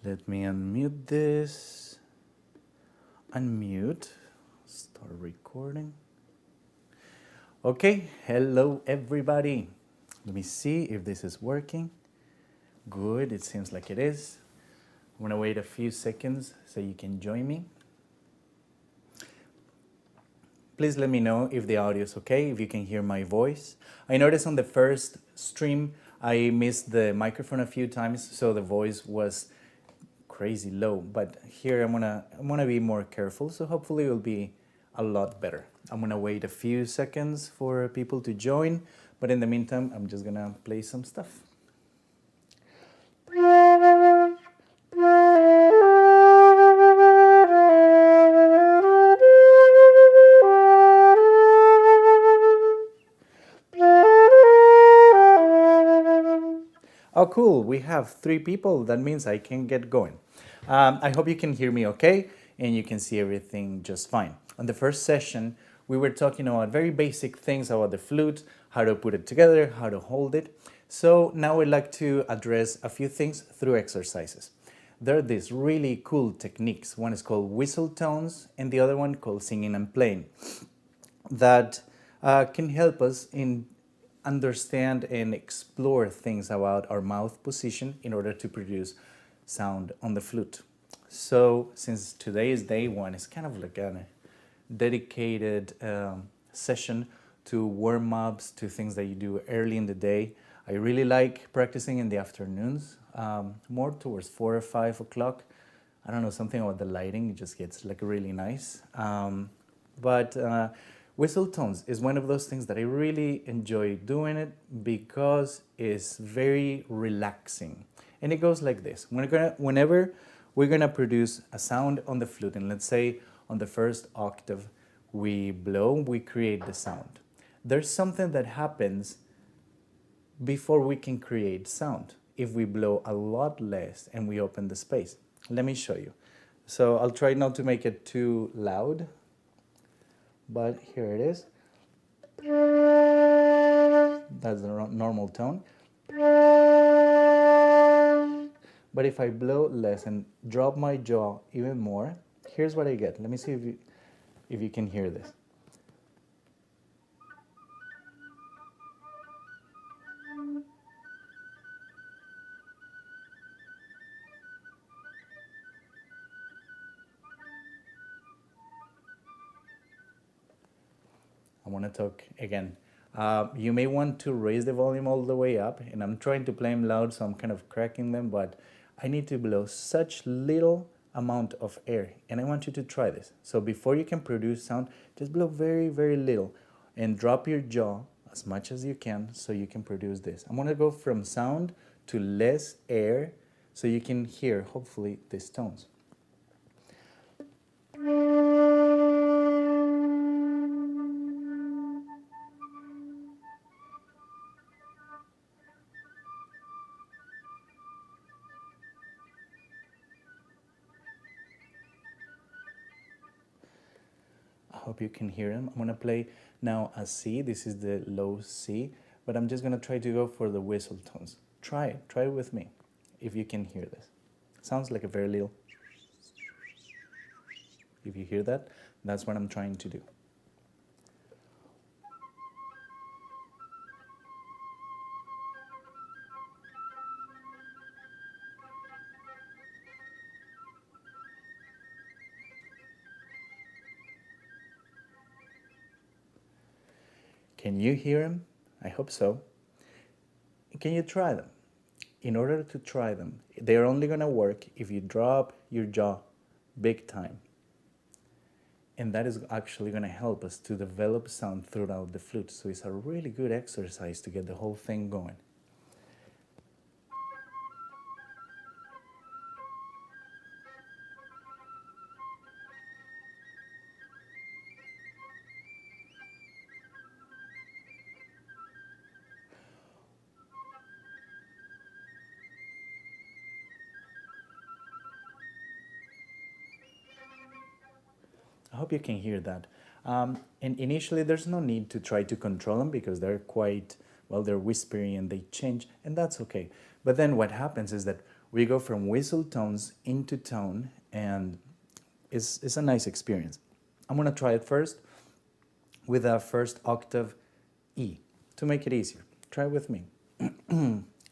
Let me unmute this. Unmute. Start recording. Okay, hello everybody. Let me see if this is working. Good, it seems like it is. I'm gonna wait a few seconds so you can join me. Please let me know if the audio is okay, if you can hear my voice. I noticed on the first stream I missed the microphone a few times, so the voice was crazy low. But here I'm gonna be more careful, so hopefully it will be a lot better. I'm gonna wait a few seconds for people to join, but in the meantime, I'm just gonna play some stuff. Oh, cool. We have 3 people. That means I can get going. I hope you can hear me okay and you can see everything just fine. On the first session, we were talking about very basic things about the flute, how to put it together, how to hold it. So now I'd like to address a few things through exercises. There are these really cool techniques. One is called whistle tones and the other one called singing and playing that can help us in understand and explore things about our mouth position in order to produce sound on the flute. So since today is day one, it's kind of like a dedicated session to warm-ups, to things that you do early in the day. I really like practicing in the afternoons, more towards 4 or 5 o'clock. I don't know, something about the lighting, it just gets like really nice. Whistle tones is one of those things that I really enjoy doing it because it's very relaxing. And it goes like this. Whenever we're gonna produce a sound on the flute, and let's say on the first octave we blow, we create the sound. There's something that happens before we can create sound if we blow a lot less and we open the space. Let me show you. So I'll try not to make it too loud, but here it is. That's the normal tone. But if I blow less and drop my jaw even more, here's what I get. Let me see if you can hear this. I want to talk again. You may want to raise the volume all the way up, and I'm trying to play them loud, so I'm kind of cracking them, but I need to blow such little amount of air, and I want you to try this. So before you can produce sound, just blow very, very little, and drop your jaw as much as you can so you can produce this. I'm going to go from sound to less air so you can hear, hopefully, these tones. I hope you can hear them. I'm going to play now a C. This is the low C, but I'm just going to try to go for the whistle tones. Try it with me, if you can hear this. Sounds like a very little. If you hear that, that's what I'm trying to do. Can you hear them? I hope so. Can you try them? In order to try them, they're only going to work if you drop your jaw big time. And that is actually going to help us to develop sound throughout the flute. So it's a really good exercise to get the whole thing going. I hope you can hear that. And initially, there's no need to try to control them because they're quite, well, they're whispering and they change, and that's okay. But then what happens is that We go from whistle tones into tone, and it's a nice experience. I'm going to try it first with a first octave E to make it easier. Try it with me.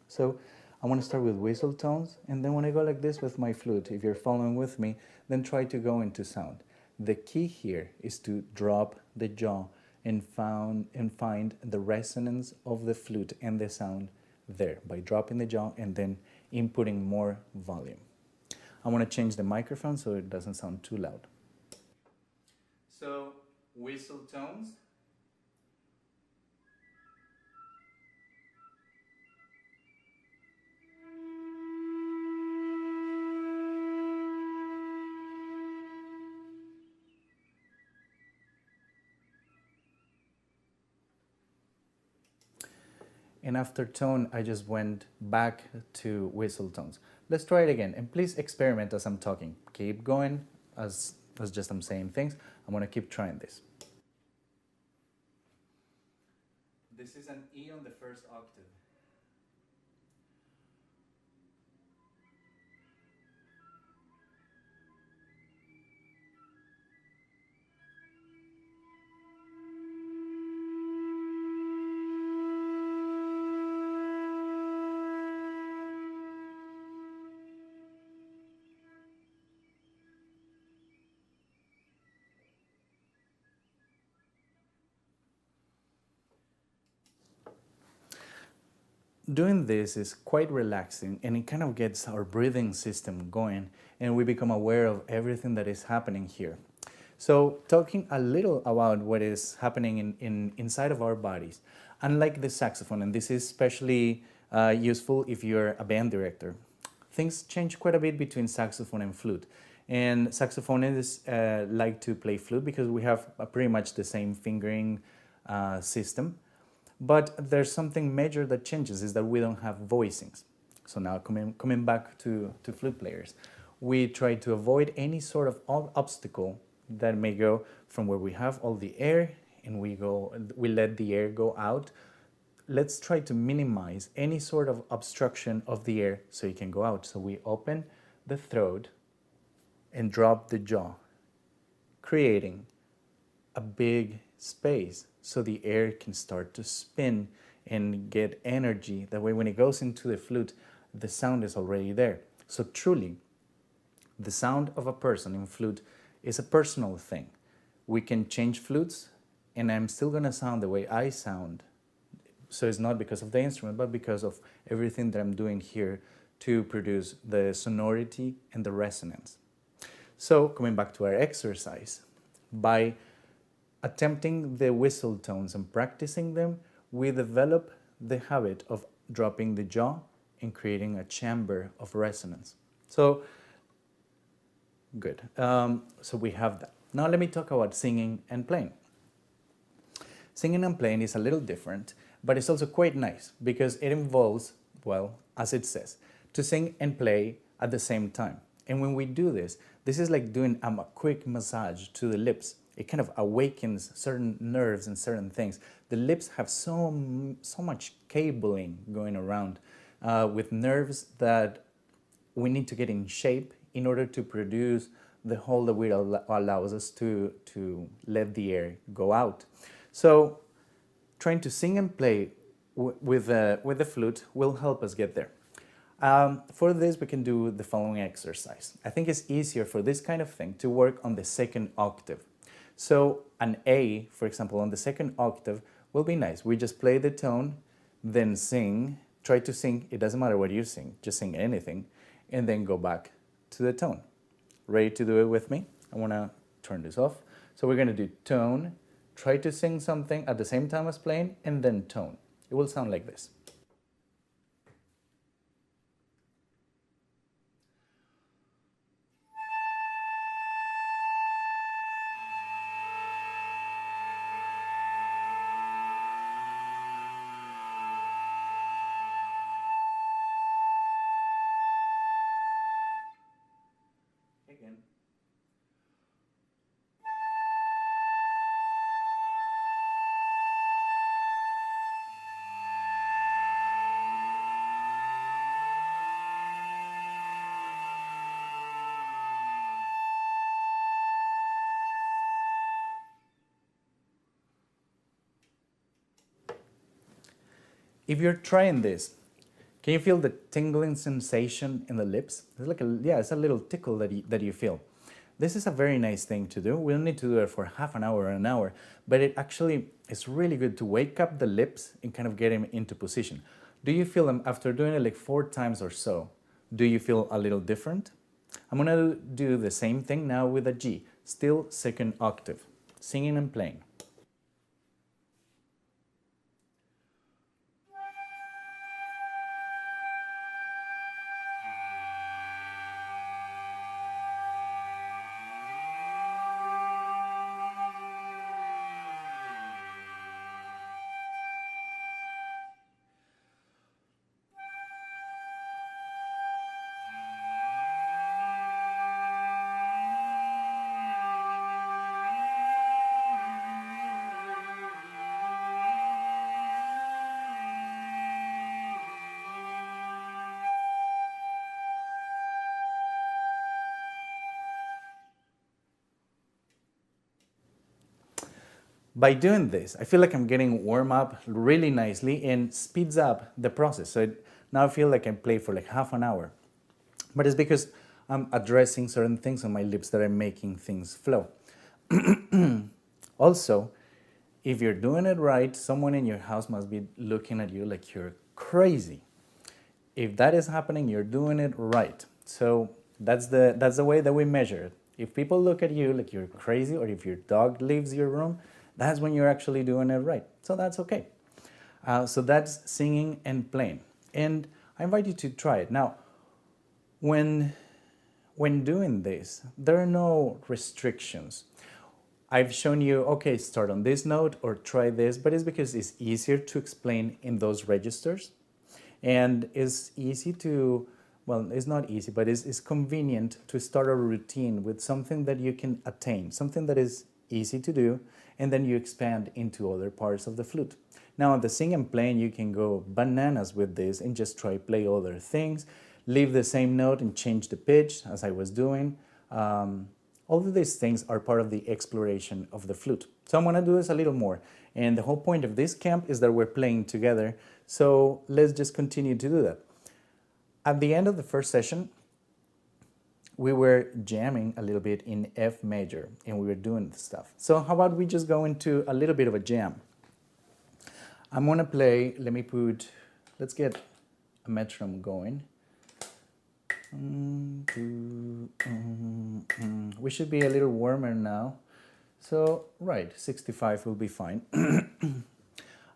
So I want to start with whistle tones, and then when I go like this with my flute, if you're following with me, then try to go into sound. The key here is to drop the jaw and find the resonance of the flute and the sound there by dropping the jaw and then inputting more volume. I want to change the microphone so it doesn't sound too loud. So whistle tones. And after tone, I just went back to whistle tones. Let's try it again. And please experiment as I'm talking. Keep going as just I'm saying things. I'm going to keep trying this. This is an E on the first octave. Doing this is quite relaxing, and it kind of gets our breathing system going, and we become aware of everything that is happening here. So talking a little about what is happening inside of our bodies, unlike the saxophone, and this is especially useful if you're a band director, things change quite a bit between saxophone and flute. And saxophonists like to play flute because we have pretty much the same fingering system. But there's something major that changes, is that we don't have voicings. So now coming back to flute players, we try to avoid any sort of obstacle that may go from where we have all the air and we let the air go out. Let's try to minimize any sort of obstruction of the air so it can go out. So we open the throat and drop the jaw, creating a big space so the air can start to spin and get energy. That way when it goes into the flute, the sound is already there. So truly, the sound of a person in flute is a personal thing. We can change flutes, and I'm still going to sound the way I sound. So it's not because of the instrument, but because of everything that I'm doing here to produce the sonority and the resonance. So coming back to our exercise, by attempting the whistle tones and practicing them, we develop the habit of dropping the jaw and creating a chamber of resonance. So, good. So we have that. Now let me talk about singing and playing. Singing and playing is a little different, but it's also quite nice because it involves, well, as it says, to sing and play at the same time. And when we do this, this is like doing a quick massage to the lips. It kind of awakens certain nerves and certain things. The lips have so much cabling going around with nerves that we need to get in shape in order to produce the hole that will allows us to let the air go out. So trying to sing and play with the flute will help us get there. For this, we can do the following exercise. I think it's easier for this kind of thing to work on the second octave. So an A, for example, on the second octave will be nice. We just play the tone, then sing, try to sing. It doesn't matter what you sing, just sing anything, and then go back to the tone. Ready to do it with me? I want to turn this off. So we're going to do tone, try to sing something at the same time as playing, and then tone. It will sound like this. Again. if you're trying this, can you feel the tingling sensation in the lips? It's like it's a little tickle that you feel. This is a very nice thing to do. We don't need to do it for half an hour or an hour, but it actually is really good to wake up the lips and kind of get them into position. Do you feel them after doing it like 4 times or so? Do you feel a little different? I'm gonna do the same thing now with a G, still second octave, singing and playing. By doing this, I feel like I'm getting warm up really nicely and speeds up the process. So now I feel like I play for like half an hour. But it's because I'm addressing certain things on my lips that are making things flow. Also, if you're doing it right, someone in your house must be looking at you like you're crazy. If that is happening, you're doing it right. So that's the way that we measure it. If people look at you like you're crazy, or if your dog leaves your room, that's when you're actually doing it right. So that's okay. So that's singing and playing. And I invite you to try it. Now, when doing this, there are no restrictions. I've shown you, okay, start on this note or try this, but it's because it's easier to explain in those registers. And it's easy to, well, it's not easy, but it's convenient to start a routine with something that you can attain, something that is easy to do, and then you expand into other parts of the flute. Now, the sing and playing, you can go bananas with this and just try play other things, leave the same note and change the pitch, as I was doing. All of these things are part of the exploration of the flute. So I'm going to do this a little more. And the whole point of this camp is that we're playing together. So let's just continue to do that. At the end of the first session, we were jamming a little bit in F major, and we were doing the stuff. So how about we just go into a little bit of a jam? I'm going to play, let's get a metronome going. We should be a little warmer now. So, right, 65 will be fine. I'm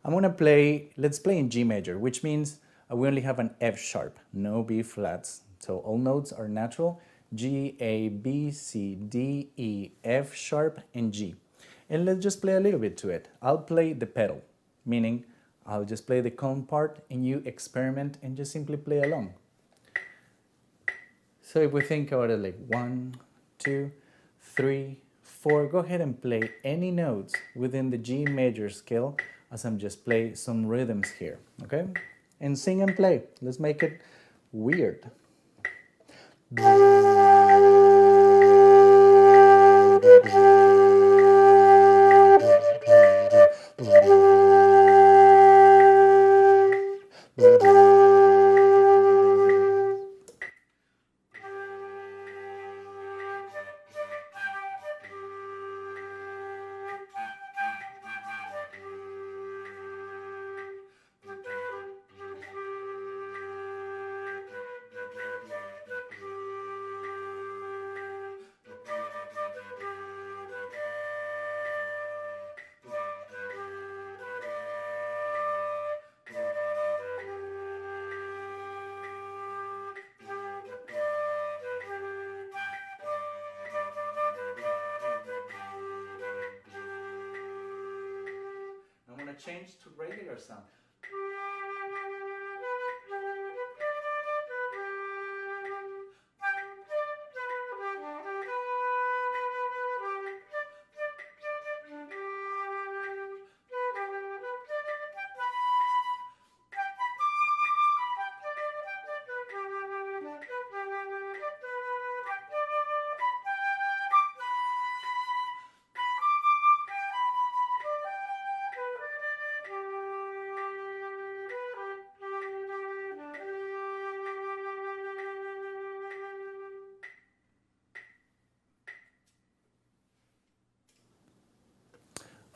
going to play, let's play in G major, which means we only have an F sharp, no B flats. So all notes are natural. G, A, B, C, D, E, F sharp, and G. And let's just play a little bit to it. I'll play the pedal, meaning I'll just play the cone part and you experiment and just simply play along. So if we think about it like 1, 2, 3, 4, go ahead and play any notes within the G major scale as I'm just play some rhythms here, okay? And sing and play. Let's make it weird. I'm going to change to regular sound.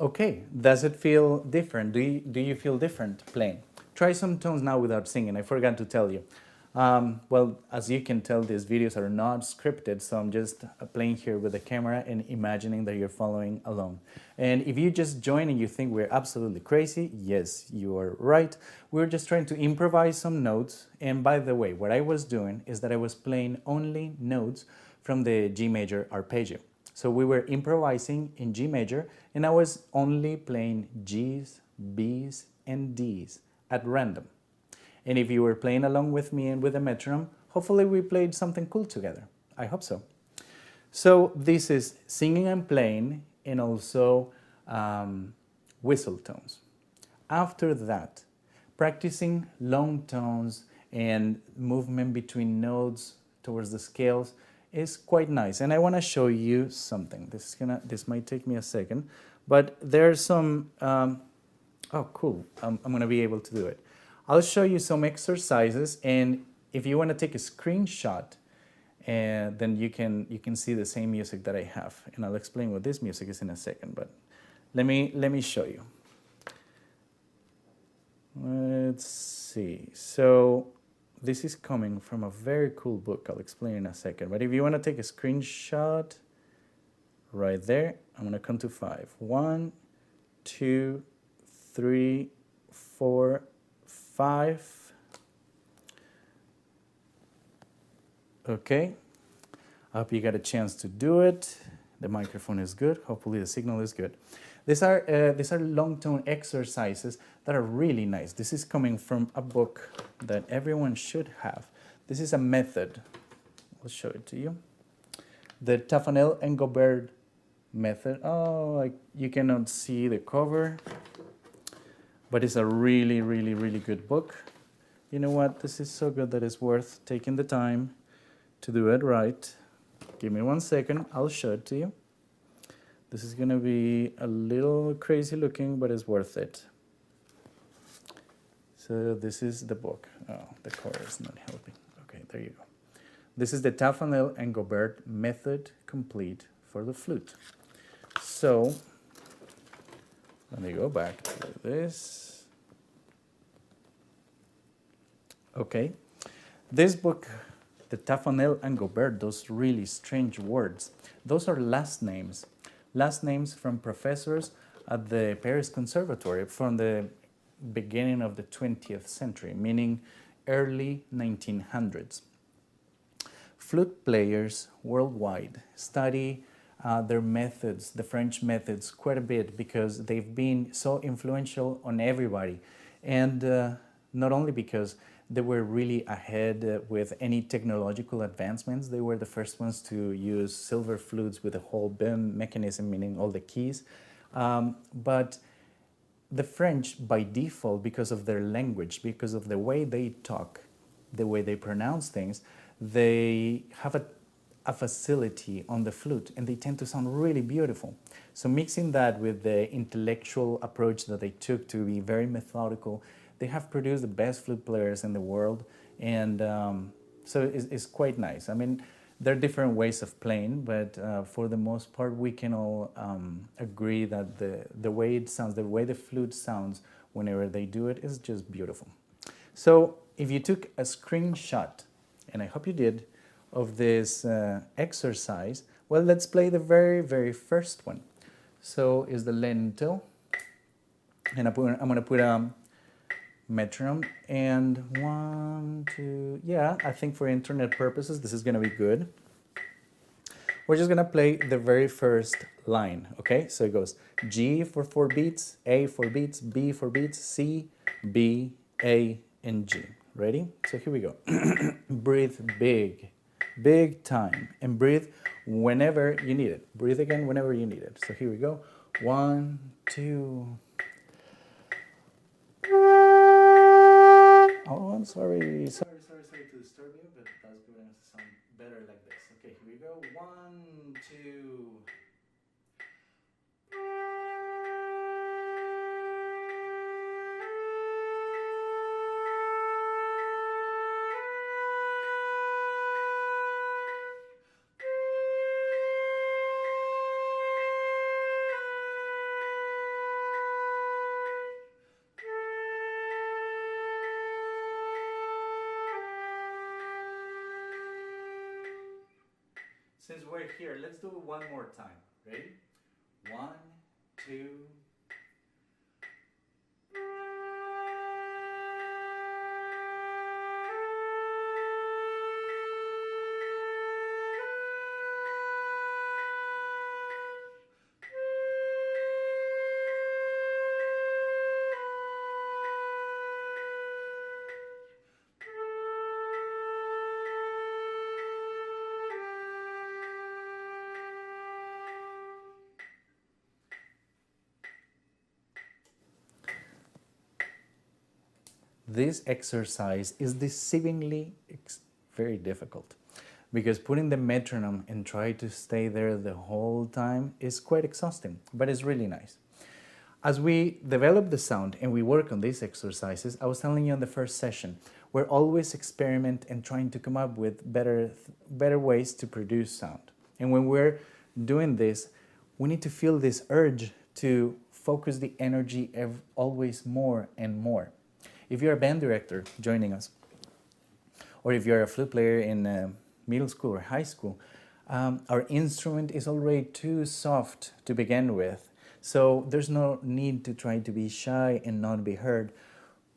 Okay, does it feel different? Do you feel different playing? Try some tones now without singing. I forgot to tell you. Well, as you can tell, these videos are not scripted, so I'm just playing here with the camera and imagining that you're following along. And if you just join and you think we're absolutely crazy, yes, you are right. We're just trying to improvise some notes. And by the way, what I was doing is that I was playing only notes from the G major arpeggio. So we were improvising in G major, and I was only playing Gs, Bs, and Ds at random. And if you were playing along with me and with the metronome, hopefully we played something cool together. I hope so. So this is singing and playing, and also whistle tones. After that, practicing long tones and movement between notes towards the scales is quite nice. And I want to show you something. This might take me a second, but there's some, oh cool, I'm gonna be able to do it. I'll show you some exercises, and if you want to take a screenshot, and then you can see the same music that I have, and I'll explain what this music is in a second. But let me show you. Let's see. So this is coming from a very cool book. I'll explain in a second. But if you want to take a screenshot, right there, I'm going to count to 5. 1, 2, 3, 4, 5. Okay. I hope you got a chance to do it. The microphone is good. Hopefully the signal is good. These are long tone exercises that are really nice. This is coming from a book that everyone should have. This is a method. I'll show it to you. The Taffanel and Gobert method. Oh, you cannot see the cover, but it's a really, really, really good book. You know what? This is so good that it's worth taking the time to do it right. Give me 1 second. I'll show it to you. This is going to be a little crazy looking, but it's worth it. So this is the book. Oh, the cover is not helping. Okay, there you go. This is the Taffanel and Gobert method complete for the flute. So let me go back to this. Okay, this book, the Taffanel and Gobert, those really strange words, those are last names from professors at the Paris Conservatory from the beginning of the 20th century, meaning early 1900s. Flute players worldwide study their methods, the French methods, quite a bit because they've been so influential on everybody. And not only because they were really ahead with any technological advancements. They were the first ones to use silver flutes with a whole bim mechanism, meaning all the keys. But the French, by default, because of their language, because of the way they talk, the way they pronounce things, they have a facility on the flute, and they tend to sound really beautiful. So mixing that with the intellectual approach that they took to be very methodical, they have produced the best flute players in the world, and so it's quite nice. I mean, there are different ways of playing, but for the most part, we can all agree that the way it sounds, the way the flute sounds whenever they do it is just beautiful. So if you took a screenshot, and I hope you did, of this exercise, well, let's play the very, very first one. So is the lento, and I'm going to put metronome, and 1, 2, yeah, I think for internet purposes this is going to be good. We're just going to play the very first line, okay? So it goes G for 4 beats, A for beats, B for beats, C, B, A, and G. Ready? So here we go. Breathe big, big time, and breathe whenever you need it. Breathe again whenever you need it. So here we go. 1, 2. Oh, I'm sorry to disturb you, but that's going to sound better like this. Okay, here we go. 1, 2. since we're here, let's do it one more time. Ready? 1, 2. This exercise is deceivingly very difficult because putting the metronome and try to stay there the whole time is quite exhausting, but it's really nice. As we develop the sound and we work on these exercises, I was telling you in the first session, we're always experiment and trying to come up with better ways to produce sound. And when we're doing this, we need to feel this urge to focus the energy always more and more. If you're a band director joining us, or if you're a flute player in middle school or high school, our instrument is already too soft to begin with. So there's no need to try to be shy and not be heard.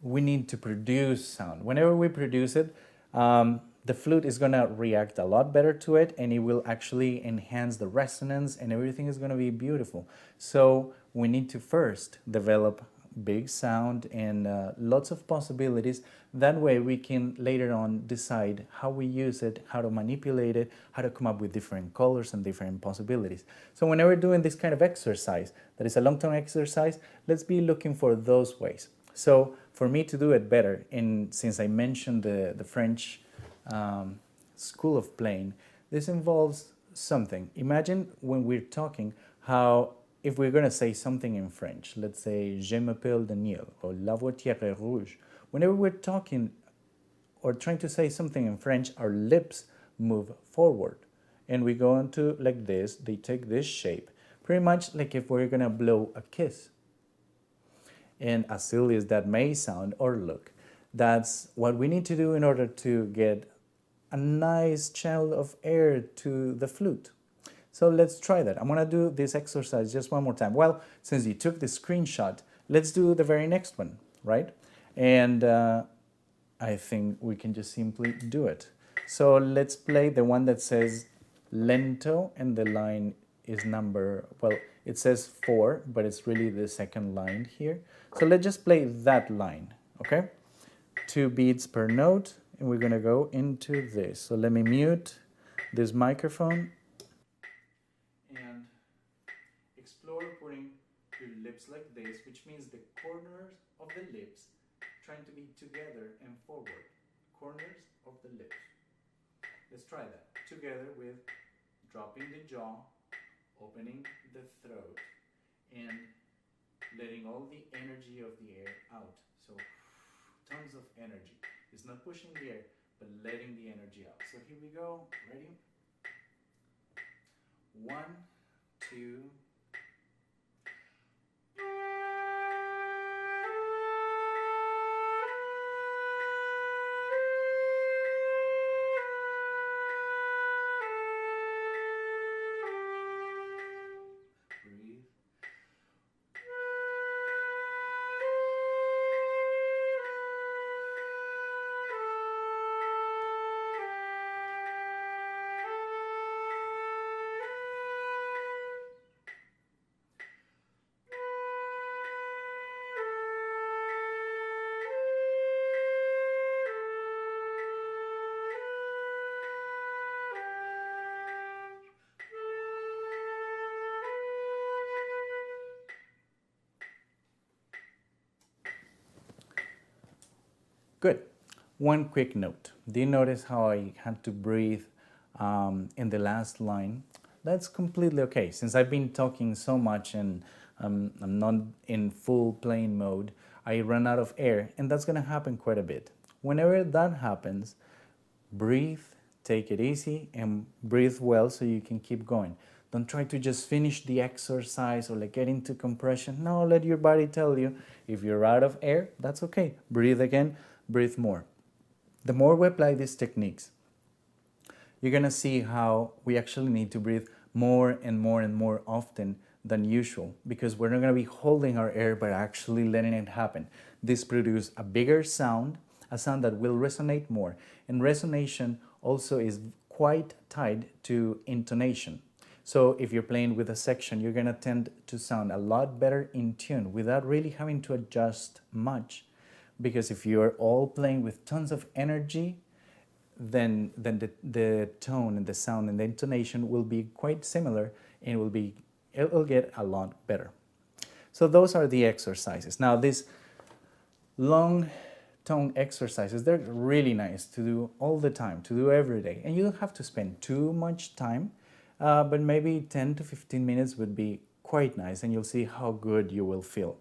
We need to produce sound. Whenever we produce it, the flute is going to react a lot better to it, and it will actually enhance the resonance, and everything is going to be beautiful. So we need to first develop big sound and lots of possibilities. That way we can later on decide how we use it, how to manipulate it, how to come up with different colors and different possibilities. So whenever we're doing this kind of exercise, that is a long-term exercise, let's be looking for those ways. So for me to do it better, and since I mentioned the French school of playing, this involves something. Imagine when we're talking how if we're going to say something in French, let's say Je m'appelle Daniel or La voiture est rouge, whenever we're talking or trying to say something in French, our lips move forward and we go into like this. They take this shape, pretty much like if we're going to blow a kiss. And as silly as that may sound or look, that's what we need to do in order to get a nice channel of air to the flute. So let's try that. I'm going to do this exercise just one more time. Well, since you took the screenshot, let's do the very next one, right? And I think we can just simply do it. So let's play the one that says lento, and the line is number, well, it says 4, but it's really the second line here. So let's just play that line, okay? 2 beats per note, and we're going to go into this. So let me mute this microphone. And explore putting your lips like this, which means the corners of the lips trying to be together and forward. Corners of the lips. Let's try that. Together with dropping the jaw, opening the throat, and letting all the energy of the air out. So tons of energy. It's not pushing the air, but letting the energy out. So here we go. Ready? 1, 2. Breathe. Good. One quick note. Do you notice how I had to breathe in the last line? That's completely okay. Since I've been talking so much and I'm not in full playing mode, I run out of air, and that's going to happen quite a bit. Whenever that happens, breathe, take it easy, and breathe well so you can keep going. Don't try to just finish the exercise or like get into compression. No, let your body tell you if you're out of air, that's okay. Breathe again. Breathe more. The more we apply these techniques, you're going to see how we actually need to breathe more and more and more often than usual, because we're not going to be holding our air but actually letting it happen. This produces a bigger sound, a sound that will resonate more. And resonation also is quite tied to intonation. So if you're playing with a section, you're going to tend to sound a lot better in tune without really having to adjust much. Because if you're all playing with tons of energy, then the tone and the sound and the intonation will be quite similar, and it will get a lot better. So those are the exercises. Now these long tone exercises, they're really nice to do all the time, to do every day. And you don't have to spend too much time, but maybe 10 to 15 minutes would be quite nice, and you'll see how good you will feel.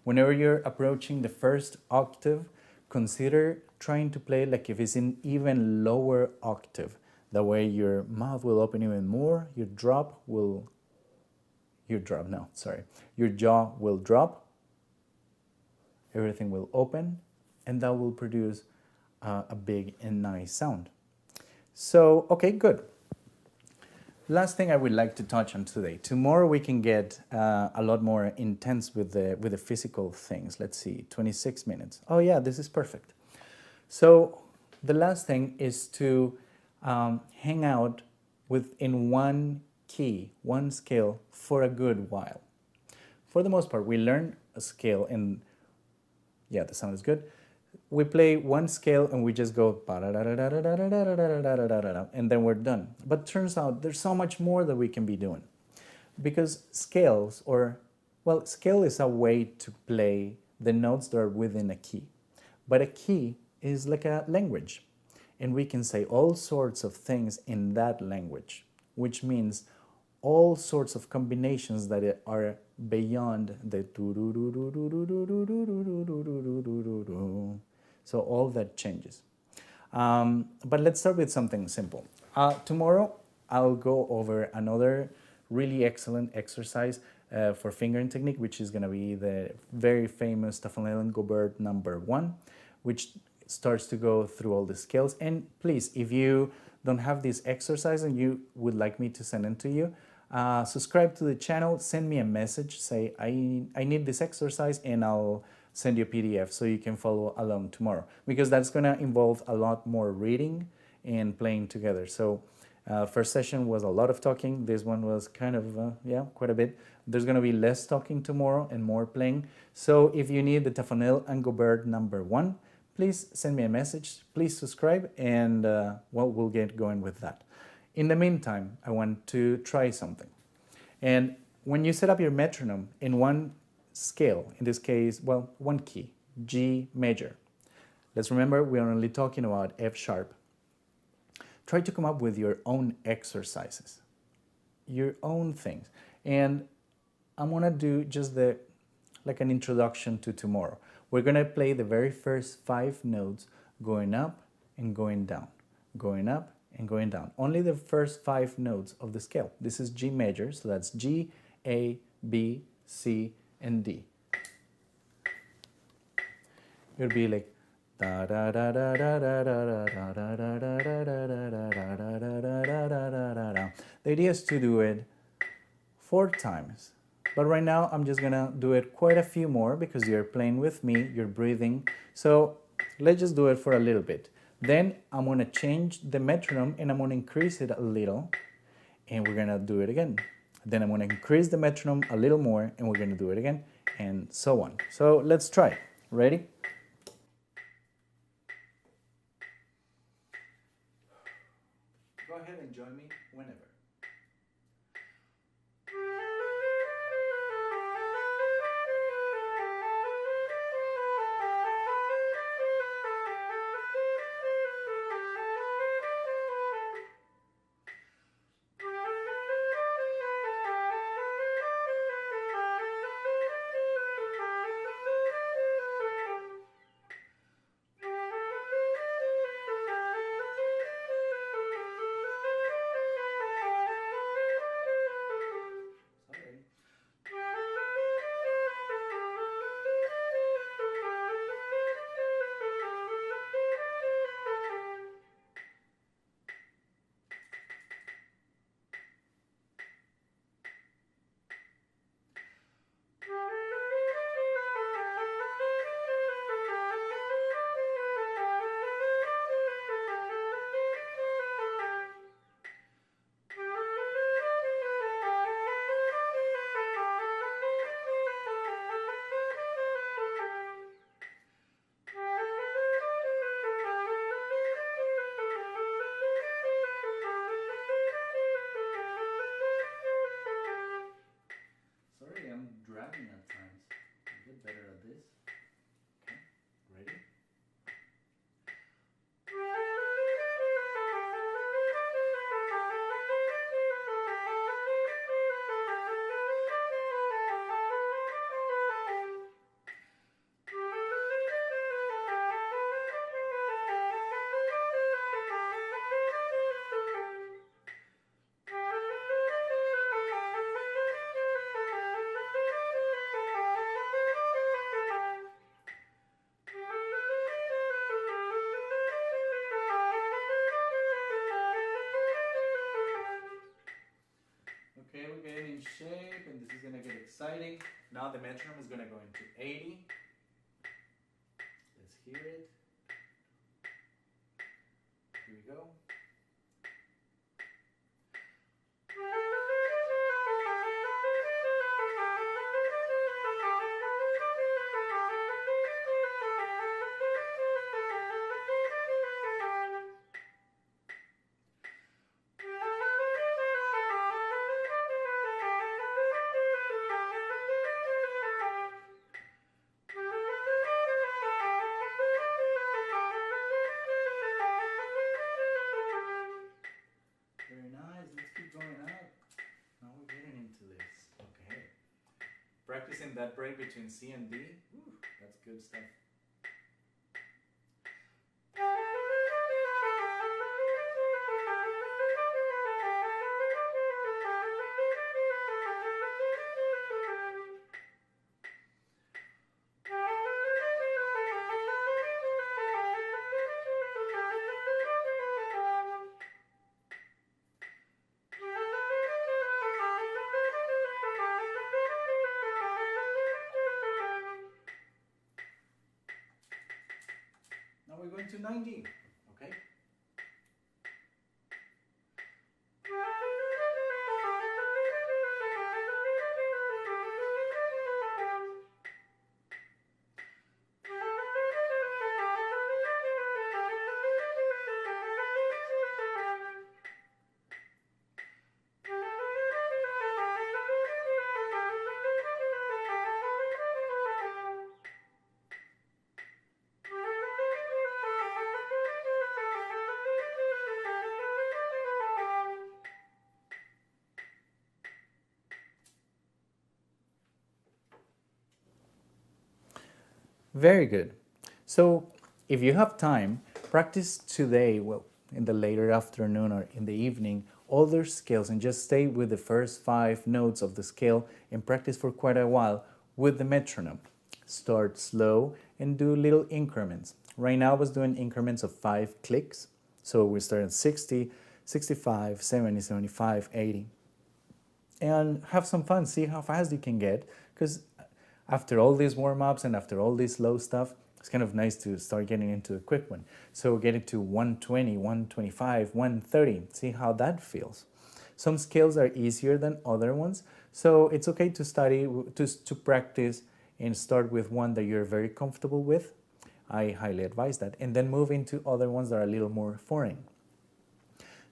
Whenever you're approaching the first octave, consider trying to play like if it's in even lower octave. That way your mouth will open even more, your jaw will drop, everything will open, and that will produce a big and nice sound. So, okay, good. Last thing I would like to touch on today. Tomorrow we can get a lot more intense with the physical things. Let's see, 26 minutes. Oh yeah, this is perfect. So the last thing is to hang out in one key, one scale for a good while. For the most part, we learn a scale and yeah, the sound is good. We play one scale and we just go and then we're done. But turns out there's so much more that we can be doing, because scales, scale is a way to play the notes that are within a key. But a key is like a language, and we can say all sorts of things in that language, which means all sorts of combinations that are beyond the so all that changes. But let's start with something simple. Tomorrow I'll go over another really excellent exercise for fingering technique, which is going to be the very famous Tafanel and Gobert #1, which starts to go through all the scales. And please, if you don't have this exercise and you would like me to send it to you, subscribe to the channel, send me a message, say I need this exercise, and I'll send you a PDF so you can follow along tomorrow, because that's going to involve a lot more reading and playing together. So first session was a lot of talking. This one was kind of, quite a bit. There's going to be less talking tomorrow and more playing. So if you need the Tafanel and Gobert #1, please send me a message, please subscribe, and we'll get going with that. In the meantime, I want to try something. And when you set up your metronome in one scale, in this case, one key, G major. Let's remember we're only talking about F sharp. Try to come up with your own exercises, your own things. And I'm gonna do just like an introduction to tomorrow. We're gonna play the very first 5 notes going up and going down, going up and going down. Only the first 5 notes of the scale. This is G major, so that's G, A, B, C, and D. It would be like da da da da da da da da da da da da da da da. The idea is to do it 4 times, but right now I'm just gonna do it quite a few more because you're playing with me, you're breathing. So let's just do it for a little bit. Then I'm gonna change the metronome and I'm gonna increase it a little, and we're gonna do it again. Then I'm gonna increase the metronome a little more and we're gonna do it again, and so on. So let's try. Ready? Go ahead and join me whenever. gonna get exciting. Now the metronome is gonna go into 80. Let's hear it. Here we go. Very nice. Let's keep going up. Now we're getting into this. Okay. Practicing that break between C and D. Ooh, that's good stuff. Now we're going to 90, okay? Very good. So if you have time, practice today, well, in the later afternoon or in the evening, other scales and just stay with the first 5 notes of the scale and practice for quite a while with the metronome. Start slow and do little increments. Right now I was doing increments of 5 clicks. So we start at 60, 65, 70, 75, 80. And have some fun, see how fast you can get, because after all these warm-ups and after all this slow stuff, it's kind of nice to start getting into a quick one. So get it to 120, 125, 130, see how that feels. Some scales are easier than other ones, so it's okay to study, to practice and start with one that you're very comfortable with. I highly advise that, and then move into other ones that are a little more foreign.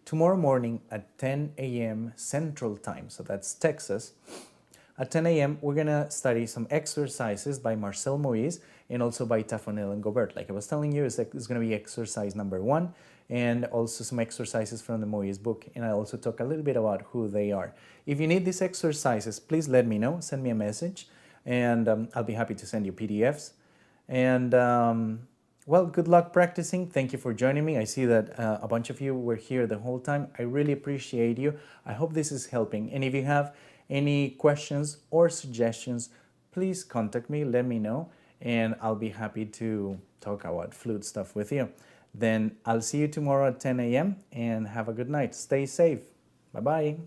Tomorrow morning at 10 a.m. Central Time, so that's Texas, at 10 a.m., we're going to study some exercises by Marcel Moïse and also by Tafonel and Gobert. Like I was telling you, it's going to be exercise number 1 and also some exercises from the Moïse book. And I also talk a little bit about who they are. If you need these exercises, please let me know. Send me a message and I'll be happy to send you PDFs. And well, good luck practicing. Thank you for joining me. I see that a bunch of you were here the whole time. I really appreciate you. I hope this is helping. And if you have any questions or suggestions, please contact me, let me know, and I'll be happy to talk about flute stuff with you. Then I'll see you tomorrow at 10 a.m. and have a good night. Stay safe. Bye-bye.